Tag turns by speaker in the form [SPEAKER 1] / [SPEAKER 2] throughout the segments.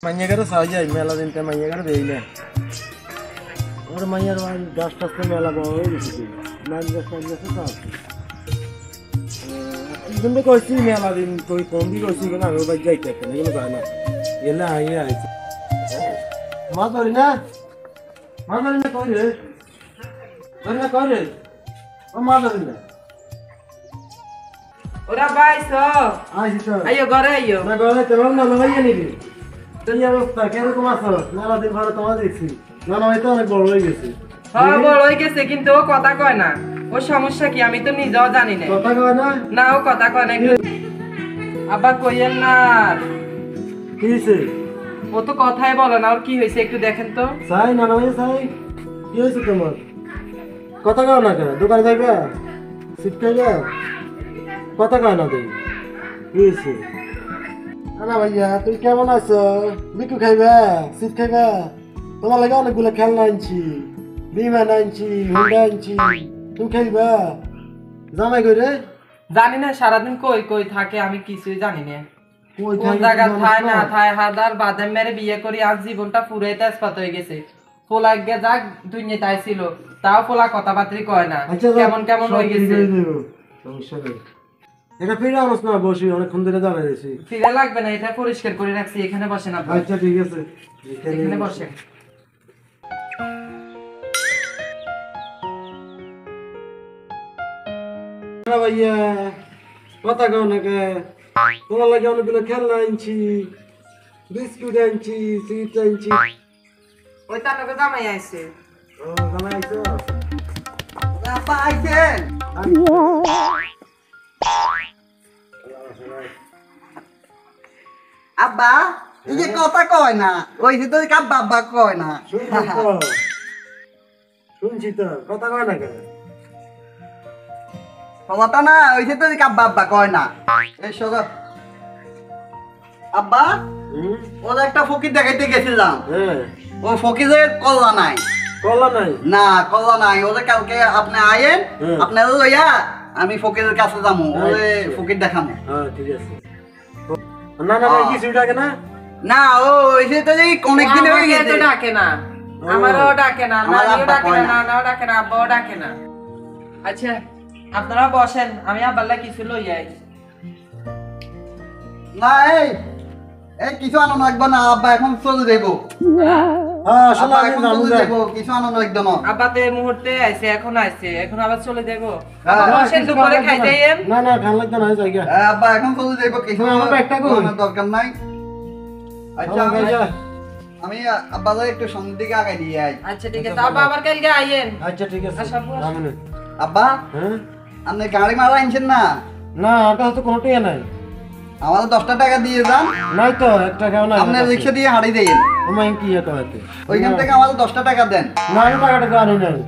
[SPEAKER 1] মাইয়াগারে সাহায্য মেলা দিনটা মাইয়াগারে বেইলে ওর মাইয়ার গাছ টাছতে মেলা বড় হয়ে গেছে নাচ গাছ টাচ গাছে তো আছে কিন্তু কইছি মেলা দিন কই কোন দিন কইছি কেন আমি বাই যাইতে একটা এগুলো যায় না এলে আইয়া আইছে মা ধরি না কই রে ও মা ধরি না
[SPEAKER 2] ওরা বাইছো
[SPEAKER 1] আইছি তো
[SPEAKER 2] আইও ঘরে আইও
[SPEAKER 1] না ঘরে তেমন না লাগাইয়া নিবি এই অবস্থা কিরকম আছো মেলা দিন পরে তোমার দেখছি না হয়তো অনেক বড় হয়ে গেছে
[SPEAKER 2] হ্যাঁ বড় হয়ে গেছে কিন্তু ও কথা কয় না ওর সমস্যা কি আমি তো নিজেও জানি না
[SPEAKER 1] কথা কয় না
[SPEAKER 2] না ও কথা কয় না আবার কইয়েন না
[SPEAKER 1] কি হয়েছে
[SPEAKER 2] ও তো কথাই বলে না ওর কি হয়েছে একটু দেখেন তো
[SPEAKER 1] সাই না ভাই সাই কি হয়েছে তোমার কথা কও না কেন দোকানে যাইবা সিট খাইবা কথা কয় না তুই কি হয়েছে না ভাইয়া তুই কেমন আছো বিকু খাইবা সিট খাইবা তোমার লাগে অনেকগুলো খেলনা আনছি বিমান আনছি হুন্ডা আনছি তুমি খাইবা জামাই কই রে
[SPEAKER 2] জানি না সারাদিন কই কই থাকে আমি কিছুই জানি না
[SPEAKER 1] কই
[SPEAKER 2] কোন জায়গা থায় না থায় হাদার বাদাম মেরে বিয়ে করি আজ জীবনটা পুরাই তেজপাত হয়ে গেছে পোলা গে যাক দুনিয়া তাই ছিল তাও পোলা কথাবার্তা কয় না কেমন কেমন হয়ে গেছে
[SPEAKER 1] সমস্যা নেই এটা ফিরে আসছ না বসি অনেকক্ষণ ধরে দাঁড়ায় রয়েছি
[SPEAKER 2] ফিরে লাগবে না এটা পরিষ্কার করে রাখছি এখানে বসেন আপনি
[SPEAKER 1] আচ্ছা ঠিক আছে
[SPEAKER 2] এখানে বসেন
[SPEAKER 1] ভাইয়া কথা কও না কে তোমার লাগে অনেকগুলো খেলনা আনছি বিস্কুট আনছি চিপস আনছি
[SPEAKER 2] ওই তার লোকে জামাই আইছে
[SPEAKER 1] ও জামাই আইছো
[SPEAKER 2] আপা আইছেন
[SPEAKER 3] আব্বা এই যে কথা কয় না ওই যে তোর কাব্বা আব্বা কয় না
[SPEAKER 1] শুনছি তো কথা কয় না কেন
[SPEAKER 3] কথা না ওই যে তোর কাব্বা আব্বা কয় না এই সগা আব্বা ওর একটা ফকির দেখাইতে গেছিলাম
[SPEAKER 1] হ্যাঁ
[SPEAKER 3] ও ফকিরের কল্লা নাই
[SPEAKER 1] কলা নাই
[SPEAKER 3] না কল্লা নাই ওদের কালকে আপনি আয়েন আপনারা লইয়া আমি ফকিরের কাছে যাবো ওরে ফকির দেখামো
[SPEAKER 1] হ্যাঁ ঠিক আছে না না ভাই কিছু ডাকে না
[SPEAKER 3] না ও ওই যে তো অনেকদিন হয়ে গেছে
[SPEAKER 2] ডাকে না আমারও ডাকে না নানিও ডাকে না নানাও ডাকে না আব্বাও ডাকে না আচ্ছা আপনারা বসেন আমি আব্বাল্লা কিছু লই যাই
[SPEAKER 3] না এই কিছু আনন্দ লাগবে না আব্বা এখন চলে যাবো
[SPEAKER 1] হ্যাঁ আসলে আমি জানি না
[SPEAKER 3] কিছু আনন্দ লাগবে না
[SPEAKER 2] আব্বা তো এই মুহূর্তে আইছে এখন আবার চলে যাবো বসেন দুপুরে খাইতে আইয়েন
[SPEAKER 1] না না খান লাগবে না জায়গা
[SPEAKER 3] আব্বা এখন চলে যাবো কিছু
[SPEAKER 1] আমার ব্যাগটা কই
[SPEAKER 3] দরকার নাই আচ্ছা
[SPEAKER 1] ভাইয়া
[SPEAKER 3] আমি আব্বা একটু সন্ধ্যের দিকে আগে দিয়ে আই
[SPEAKER 2] আচ্ছা ঠিক আছে আব্বা আবার কালকে আইয়েন
[SPEAKER 1] আচ্ছা ঠিক আছে
[SPEAKER 2] আচ্ছা, বুঝ।
[SPEAKER 1] রামনে
[SPEAKER 3] আব্বা
[SPEAKER 1] হ্যাঁ
[SPEAKER 3] আপনি গাড়ি মারা আনছেন না
[SPEAKER 1] না আর কাছে তো কোনো টিয়া নাই
[SPEAKER 3] আমাদের 10টা টাকা দিয়ে যান
[SPEAKER 1] নাই তো একটা গাও নাই
[SPEAKER 3] আপনি রিক্সা দিয়ে হাঁড়ি দেন
[SPEAKER 1] তোমায় কি এটা হতে
[SPEAKER 3] ওইখান থেকে আমাদের 10টা টাকা দেন
[SPEAKER 1] না আমি টাকাটা জানি নাই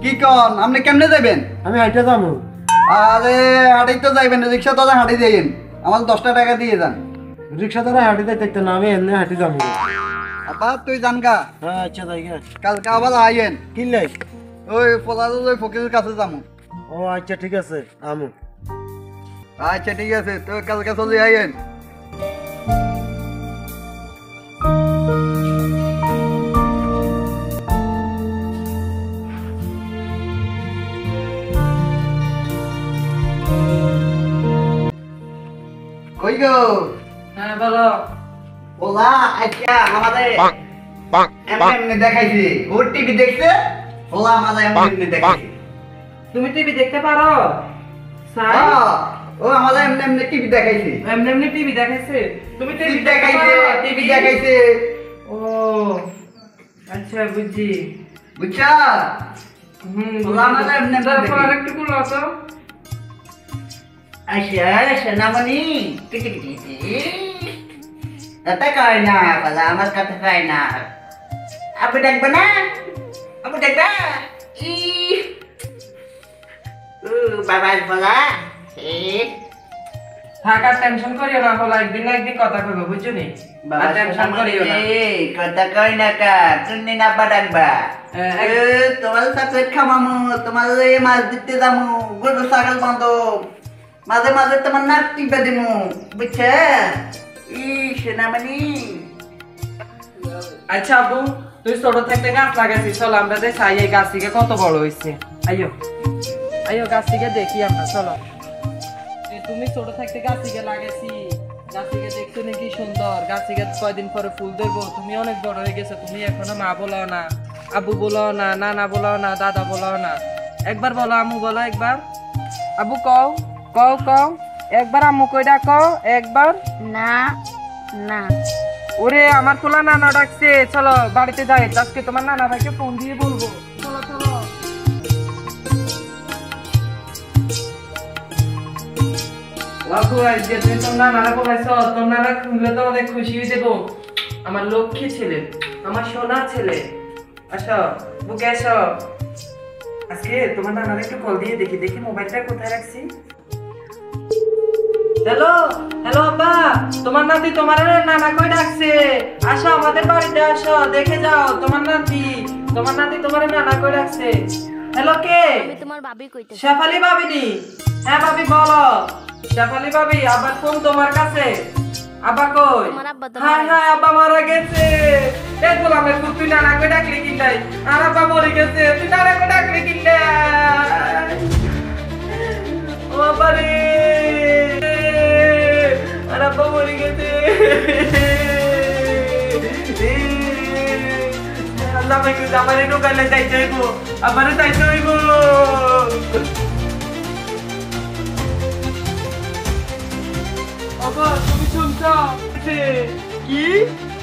[SPEAKER 3] কি কন আপনি কেমনে যাবেন
[SPEAKER 1] আমি হাইটা যাবো
[SPEAKER 3] আরে হাঁড়ি তো যাইবেন রিক্সা তো হাঁড়ি দেন আমাদের 10টা টাকা দিয়ে যান
[SPEAKER 1] রিক্সা দ্বারা হাঁটি দেখতে না আমি এমনি হাঁটি যাবো
[SPEAKER 3] আব্বা তুই জান গা
[SPEAKER 1] হ্যাঁ আচ্ছা জায়গা
[SPEAKER 3] কালকে আবার আইয়েন
[SPEAKER 1] কিনলাই
[SPEAKER 3] ওই পোলার ওই ফকিরের কাছে যাবো
[SPEAKER 1] ও আচ্ছা ঠিক আছে আমু
[SPEAKER 3] আচ্ছা ঠিক আছে তো কালকে চলে আইয়েন কই গো
[SPEAKER 2] হ্যাঁ বলো
[SPEAKER 3] ওলা আচ্ছা আমাদের এমনি দেখাইছি ওর টিভি দেখছে ওলা আমাদের এমনি দেখাইছি
[SPEAKER 2] তুমি টিভি দেখতে পারো সাই
[SPEAKER 3] ও আমাদের এমনি টিভি দেখাইছি
[SPEAKER 2] এমনি এমনি টিভি দেখাইছে তুমি টিভি
[SPEAKER 3] টিভি দেখাইছে টিভি দেখাইছে
[SPEAKER 2] ও আচ্ছা বুঝছি
[SPEAKER 3] বুঝছা ওলা আমাদের এমনি
[SPEAKER 2] তারপর আরেকটু বলো তো
[SPEAKER 3] আচ্ছা সোনামণি টিকি টিকি এটা কয় না বলা আমার কথা কয় না আপনি দেখবে না আপনি দেখবে বাবা বলা
[SPEAKER 2] থাকার টেনশন করিও না হলো একদিন না একদিন কথা কইবো বুঝছো নি আর টেনশন করিও না
[SPEAKER 3] কথা কয় না কা তুমি না ডাকবা তোমার সাথে খামামু তোমার মাছ দিতে যামু গরু ছাগল বাঁধো মাঝে মাঝে তোমার নাক টিপে দিমু বুঝছে ই সেনামানি
[SPEAKER 2] আচ্ছা আব্বু, তুই ছোট থাকতে গাছ লাগাইছিস, চলো আমরা যে চাই এই গাছ থেকে কত বড় হয়েছে। আইয়ো আইয়ো গাছ থেকে দেখি আমরা, চলো। তুমি ছোট থাকতে গাছ থেকে লাগাইছি, গাছ থেকে দেখছো নাকি সুন্দর, গাছ থেকে কয়দিন পরে ফুল দেবো। তুমি অনেক বড় হয়ে গেছো, তুমি এখনো মা বলো না, আব্বু বলো না, নানা বলো না, দাদা বলো না। একবার বলো, আম্মু বলো একবার। আব্বু কও কও কও একবার, আম্মু কইডা কও একবার।
[SPEAKER 4] না না
[SPEAKER 2] ওরে আমার পোলা নানা ডাকছে, চলো বাড়িতে যাই, আজকে তোমার নানা ভাইকে ফোন দিয়ে বলবো। চলো চলো। বাবু আজকে তুমি তোর নানারা বলাইছো, তোর নানা খুঁজলে তো অনেক খুশি হয়ে যাবো। আমার লক্ষ্মী ছেলে, আমার সোনার ছেলে। আসো বুকে আসো। আজকে তোমার নানার একটু কল দিয়ে দেখি, দেখি মোবাইলটা কোথায় রাখছি। হ্যালো হ্যালো আব্বা, তোমার নাতি তোমার নানা কই ডাকছে, আসো আমাদের বাড়িতে আসো, দেখে যাও তোমার নাতি তোমার নানা কই ডাকছে। হ্যালো কে?
[SPEAKER 4] আমি তোমার ভাবি কইতে।
[SPEAKER 2] শেফালি ভাবি নি? হ্যাঁ ভাবি বলো। শেফালি ভাবি, আবার ফোন তোমার কাছে। আব্বা কই?
[SPEAKER 4] তোমার আব্বা তো
[SPEAKER 2] হাই হাই, আব্বা মারা গেছে। এই গোলামের পুত, তুই নানা কই ডাকলি কিনলাই? আর আব্বা মরে গেছে, তুই নানা কই ডাকলি কিনলাই? ও বাবা রে, আর আব্বা মরে গেছে। আল্লাহ ভাই, আমারে ঢোকাইলে যাইতে হইব, আমারে যাইতে হইব। আব্বা তুমি শুনছো? কি?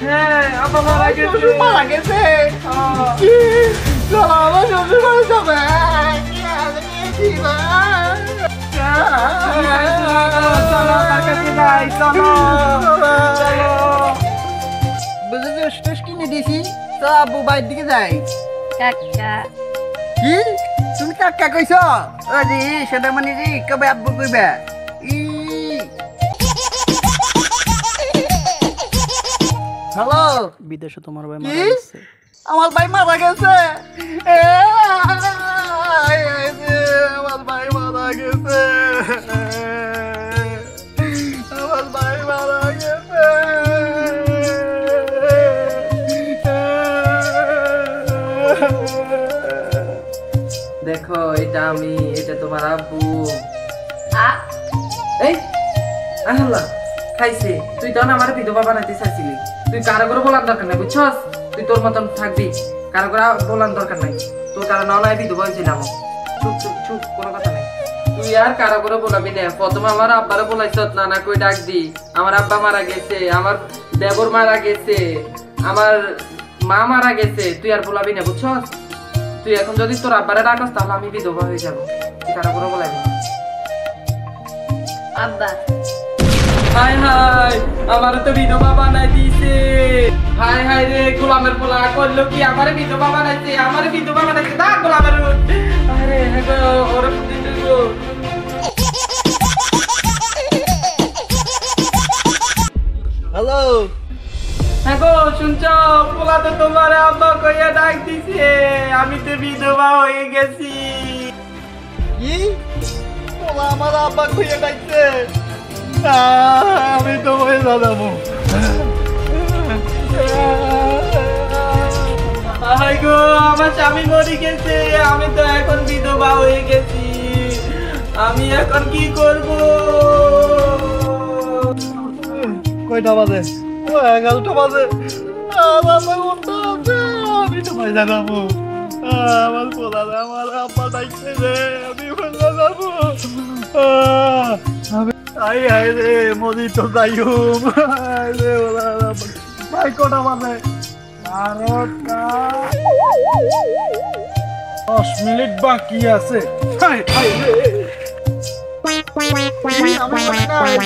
[SPEAKER 2] হ্যাঁ আব্বা মারা গেছে।
[SPEAKER 3] মারা গেছে?
[SPEAKER 2] হ্যাঁ।
[SPEAKER 3] কি? চলো আমার শ্বশুর বাড়ি যাবে। কি আছে কি
[SPEAKER 2] চলো তার কাছে যাই, চলো চলো।
[SPEAKER 3] বুঝেছি, কিনে দিয়েছি তো আব্বু বাড়ির দিকে যাই।
[SPEAKER 4] কাকা
[SPEAKER 3] কি তুমি কাকা কইছ? জি সেটা মানে জি কবে আব্বু কইবে? হ্যালো,
[SPEAKER 5] বিদেশে তোমার ভাই
[SPEAKER 3] কি?
[SPEAKER 5] মারা গেছে।
[SPEAKER 3] আমার ভাই মারা গেছে। আমার ভাই মারা গেছে। আমার ভাই মারা গেছে।
[SPEAKER 2] দেখো এটা আমি, এটা তোমার আব্বু। এই আহলা খাইছে, তুই তো আমার বিধবা বানাইতে চাইছিলি। তুই কারো করে বলার দরকার নাই, বুঝছস? তুই তোর মতন থাকবি, কারো করে বলার দরকার নাই। তোর কারণ নয় বিধবা হয়েছিলাম। চুপ চুপ চুপ, কোনো কথা নাই। তুই আর কারো করে বলাবি না। প্রথমে আমার আব্বারে বলাইছ নানা কই ডাক দি। আমার আব্বা মারা গেছে, আমার দেবর মারা গেছে, আমার মা মারা গেছে। তুই আর বলাবি না, বুঝছস? তুই এখন যদি তোর আব্বারে ডাকস তাহলে আমি বিধবা হয়ে যাবো। তুই কারো করে বলাবি না।
[SPEAKER 4] আব্বা
[SPEAKER 2] হাই হাই, আমার তো বিধবা বানাই দিছে। হাই হাই রে, গোলামের পোলা করলো কি, আমারে বিধবা বানাইছে, আমারে বিধবা বানাইছে। দা গোলামের, আরে হেগো ওরে দিন গো।
[SPEAKER 3] হ্যালো,
[SPEAKER 2] হেগো শুনছো? পোলা তো তোমার আব্বা কইয়া ডাক দিছে, আমি তো বিধবা হয়ে গেছি।
[SPEAKER 3] কি? ওলা আমার আব্বা কইয়া ডাকছে। আমি তো হয়ে দাদামু।
[SPEAKER 2] হাই গো, আমার স্বামী মরে গেছে, আমি তো এখন বিধবা হয়ে গেছি। আমি এখন কি করব?
[SPEAKER 3] কয়টা বাজে? 11টা বাজে। আমার কোনটা আছে? আমি তো হয়ে দাদামু। আমার পোলা আমার আব্বা ডাকছে রে, আমি হয়ে দাদামু। আই আই রে, মরি তো যাইম। রে ওলা ভাই কটা বাজে? 12টা। 10 মিনিট বাকি আছে। হাই হাই রে, আমি নাই।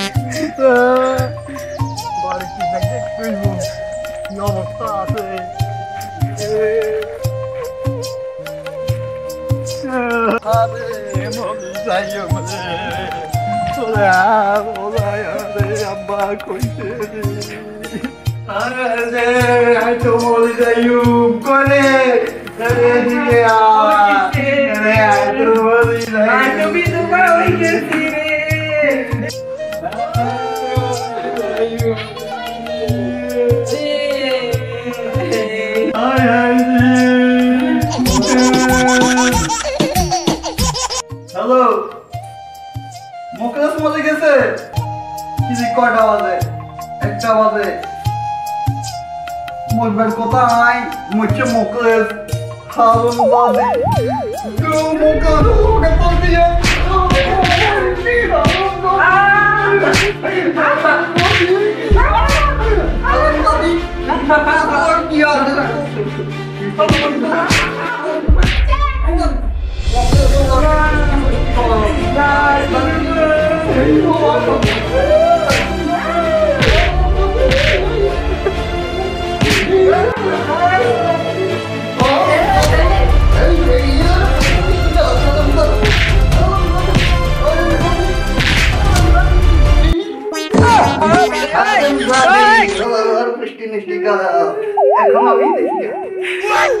[SPEAKER 3] বাড়িতে দেখতে কইব কি অবস্থা আছে। আরে মরি যাইম রে। ওরা আব্বা কইছে রে। আরে রে, আই তো মরি যাইম করে। রে দিকে রে, আই তো মরি যাইম।
[SPEAKER 2] আমি তো বিধবা হয়ে গেছি রে।
[SPEAKER 3] মরবার কথা নাই মুচ্ছে মুখে হারুন বাদে তো মুখে ওকে তো দিয়ে পুষ্টি নিষ্টি এখন আমি দেখি